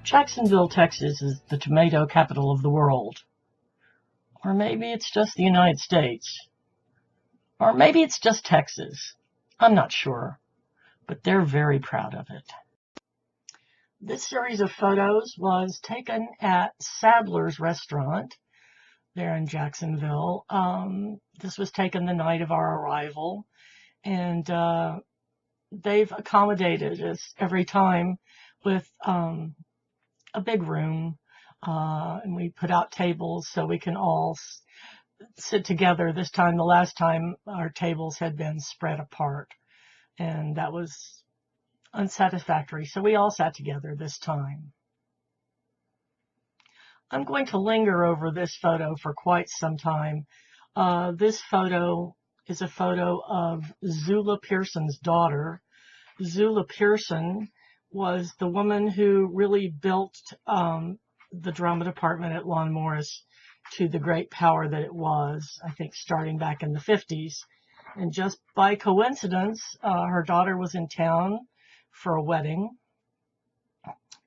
Jacksonville, Texas is the tomato capital of the world. Or maybe it's just the United States. Or maybe it's just Texas. I'm not sure, but they're very proud of it. This series of photos was taken at Sadler's Restaurant there in Jacksonville. This was taken the night of our arrival, and they've accommodated us every time with a big room, and we put out tables so we can all sit together. This time, the last time, our tables had been spread apart, and that was unsatisfactory, so we all sat together this time. I'm going to linger over this photo for quite some time. This photo is a photo of Zula Pearson's daughter. Zula Pearson was the woman who really built the drama department at Lon Morris to the great power that it was, I think, starting back in the 50s. And just by coincidence, her daughter was in town for a wedding,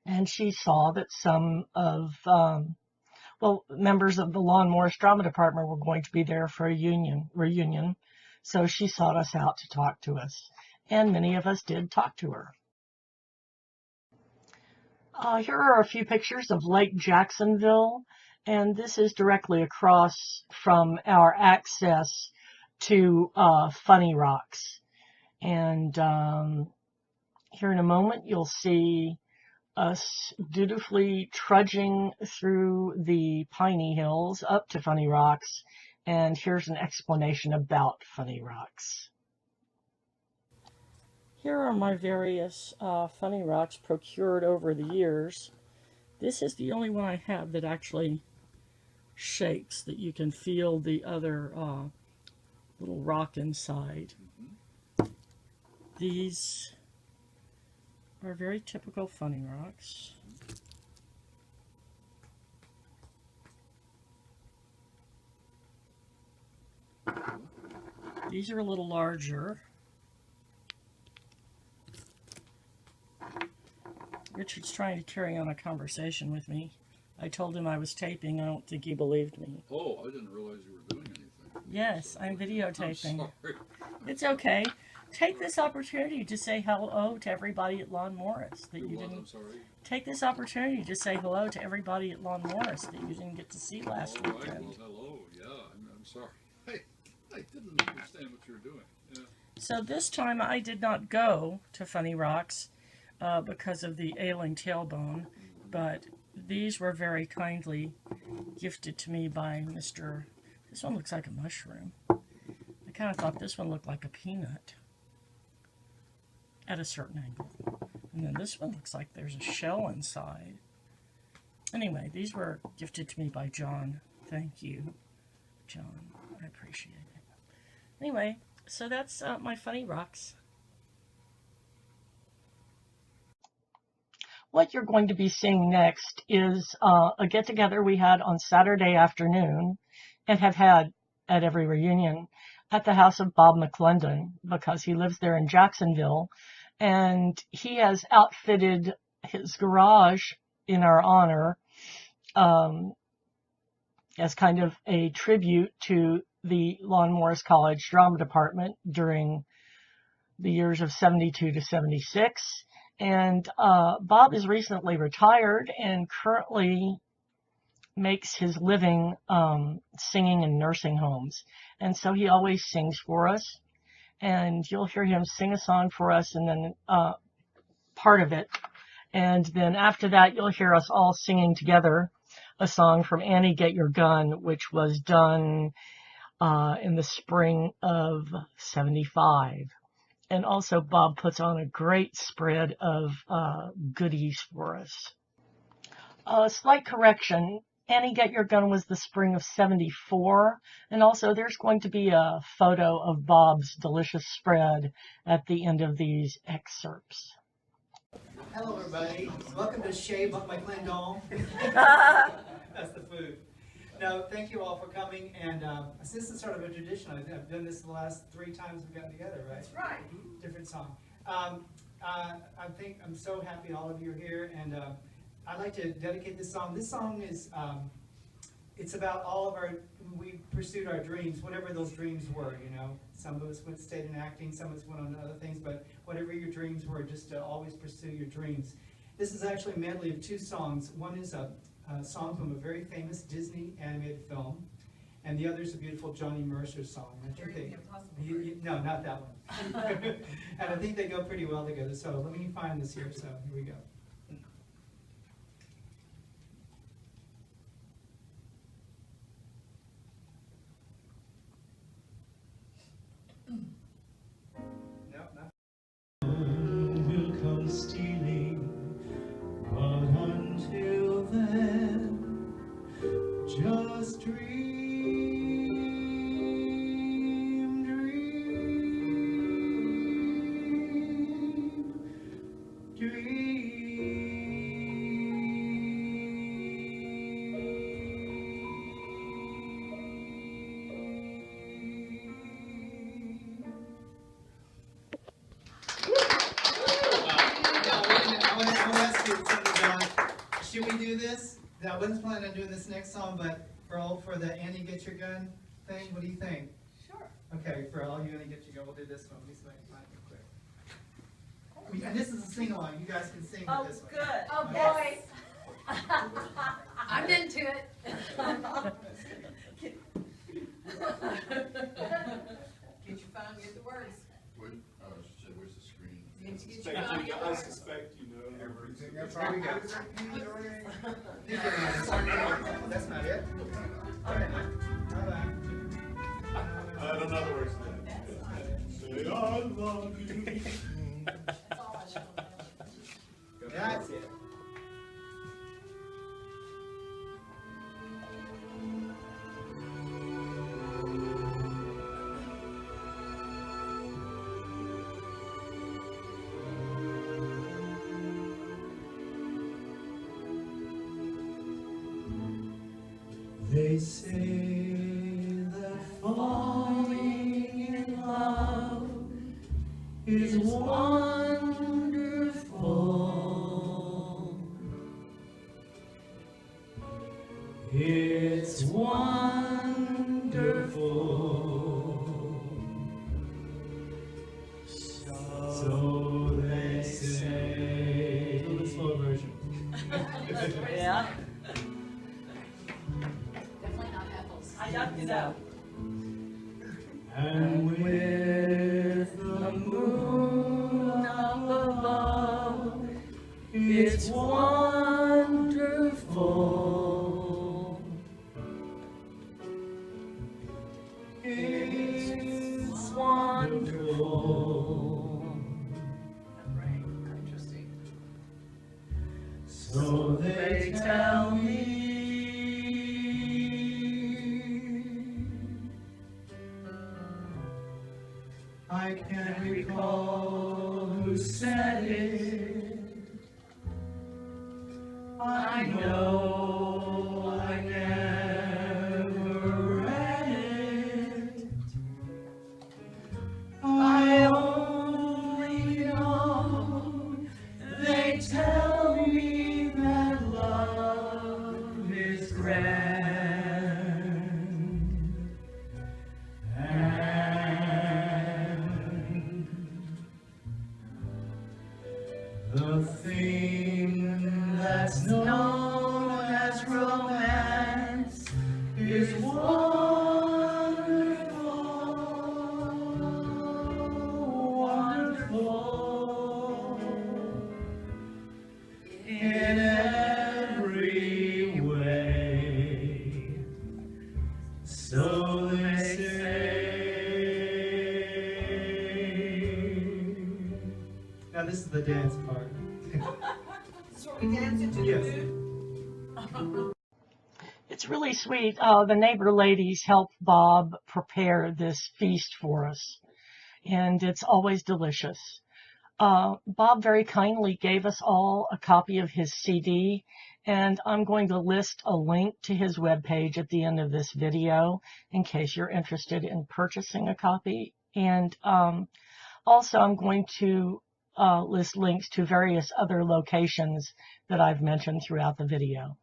and she saw that some of, members of the Lon Morris drama department were going to be there for a reunion, so she sought us out to talk to us, and many of us did talk to her. Here are a few pictures of Lake Jacksonville, and this is directly across from our access to Funny Rocks. And here in a moment, you'll see us dutifully trudging through the piney hills up to Funny Rocks, and here's an explanation about Funny Rocks. Here are my various Funny Rocks procured over the years. This is the only one I have that actually shakes, that you can feel the other little rock inside. These are very typical Funny Rocks. These are a little larger. Richard's trying to carry on a conversation with me. I told him I was taping. I don't think he believed me. Oh, I didn't realize you were doing anything. Yes, I'm videotaping. I'm sorry. It's okay. Take this opportunity to say hello to everybody at Lon Morris that you didn't. I'm sorry. Take this opportunity to say hello to everybody at Lon Morris that you didn't get to see last All right, weekend. well, hello. Yeah, I'm sorry. Hey, I didn't understand what you were doing. Yeah. So this time I did not go to Funny Rocks because of the ailing tailbone, but these were very kindly gifted to me by Mr. This one looks like a mushroom. I kind of thought this one looked like a peanut at a certain angle. And then this one looks like there's a shell inside. Anyway, these were gifted to me by John. Thank you, John. I appreciate it. Anyway, so that's my Funny Rocks. What you're going to be seeing next is a get-together we had on Saturday afternoon and have had at every reunion at the house of Bob McClendon, because he lives there in Jacksonville, and he has outfitted his garage in our honor as kind of a tribute to the Lon Morris College drama department during the years of 72 to 76. And Bob is recently retired and currently makes his living singing in nursing homes. And so he always sings for us. And you'll hear him sing a song for us, and then part of it. And then after that, you'll hear us all singing together a song from Annie, Get Your Gun, which was done in the spring of 75. And also, Bob puts on a great spread of goodies for us. A slight correction. Annie, Get Your Gun was the spring of 74. And also, there's going to be a photo of Bob's delicious spread at the end of these excerpts. Hello, everybody. Welcome to Shave Up My Clandon. That's the food. No, thank you all for coming, and this is sort of a tradition. I've done this the last 3 times we've gotten together, right? That's right. Different song. I think I'm so happy all of you are here, and I'd like to dedicate this song. This song is, it's about all of our, we pursued our dreams, whatever those dreams were, you know. Some of us stayed in acting, some of us went on to other things, but whatever your dreams were, just to always pursue your dreams. This is actually a medley of two songs. One is a song from a very famous Disney animated film, and the other is a beautiful Johnny Mercer song. I think no, not that one. And I think they go pretty well together, so let me find this here, so here we go. Will come stealing, but until then, just dream, dream, Should we do this? I wasn't planning on doing this next song, but for the Annie Get Your Gun thing, what do you think? Sure. Okay, for all you Annie Get Your Gun, we'll do this one. Let me find it quick. And this is a sing-along. You guys can sing with this one. Good. Oh, Yes. boy. I'm into it. Get your phone, get the words. Wait, I should say, where's the screen? Get your phone, get the I words. suspect you know everything. Here we go. That's not it. All right. Bye-bye. I don't know the words to that. Say I love you. That's all I should know. That's it. They say that falling in love is wonderful. It's wonderful. So they say. A little slow version. Yeah, Definitely not apples. I got to know. And with the moon up above, it's wonderful. It's wonderful. Right. Interesting. So they tell me. I can't recall who said it. I know I never read it. I only know they tell me that love is grand. The thing that's known as romance is wonderful, wonderful in every way. So they say. Now this is the dance part. This is where we dance into the Yes. mood. It's really sweet. The neighbor ladies help Bob prepare this feast for us, and it's always delicious. Bob very kindly gave us all a copy of his CD, and I'm going to list a link to his webpage at the end of this video in case you're interested in purchasing a copy. And also I'm going to list links to various other locations that I've mentioned throughout the video.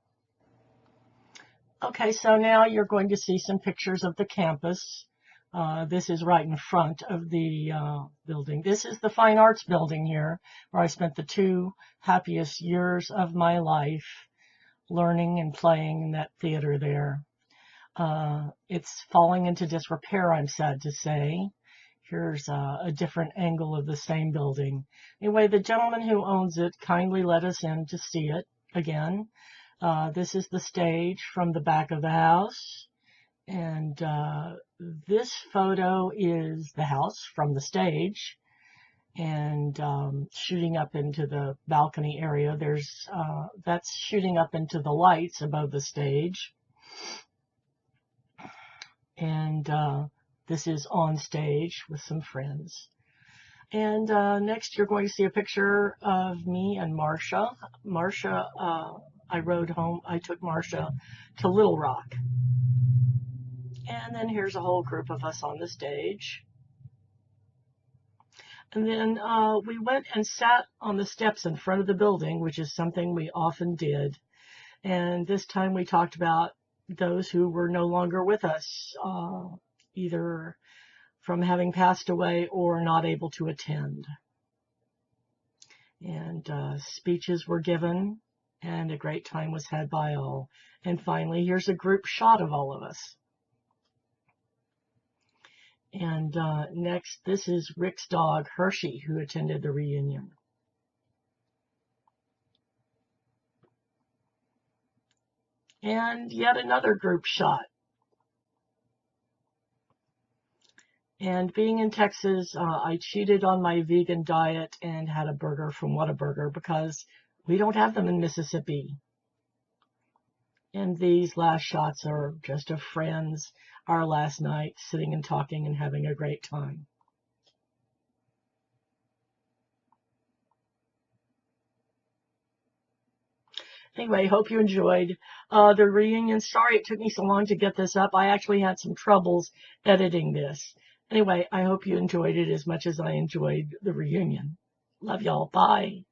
Okay, so now you're going to see some pictures of the campus. This is right in front of the building. This is the Fine Arts building here, where I spent the 2 happiest years of my life learning and playing in that theater there. It's falling into disrepair, I'm sad to say. Here's a different angle of the same building. Anyway, the gentleman who owns it kindly let us in to see it again. This is the stage from the back of the house. And this photo is the house from the stage. And shooting up into the balcony area, that's shooting up into the lights above the stage. And this is on stage with some friends. And next you're going to see a picture of me and Marcia. Marcia, I took Marcia to Little Rock. And then here's a whole group of us on the stage. And then we went and sat on the steps in front of the building, which is something we often did. And this time we talked about those who were no longer with us, either from having passed away or not able to attend. And speeches were given, and a great time was had by all. And finally, here's a group shot of all of us. And next, this is Rick's dog, Hershey, who attended the reunion. And yet another group shot. And being in Texas, I cheated on my vegan diet and had a burger from Whataburger because we don't have them in Mississippi. And these last shots are just of friends, our last night, sitting and talking and having a great time. Anyway, hope you enjoyed the reunion. Sorry it took me so long to get this up. I actually had some troubles editing this. Anyway, I hope you enjoyed it as much as I enjoyed the reunion. Love y'all. Bye.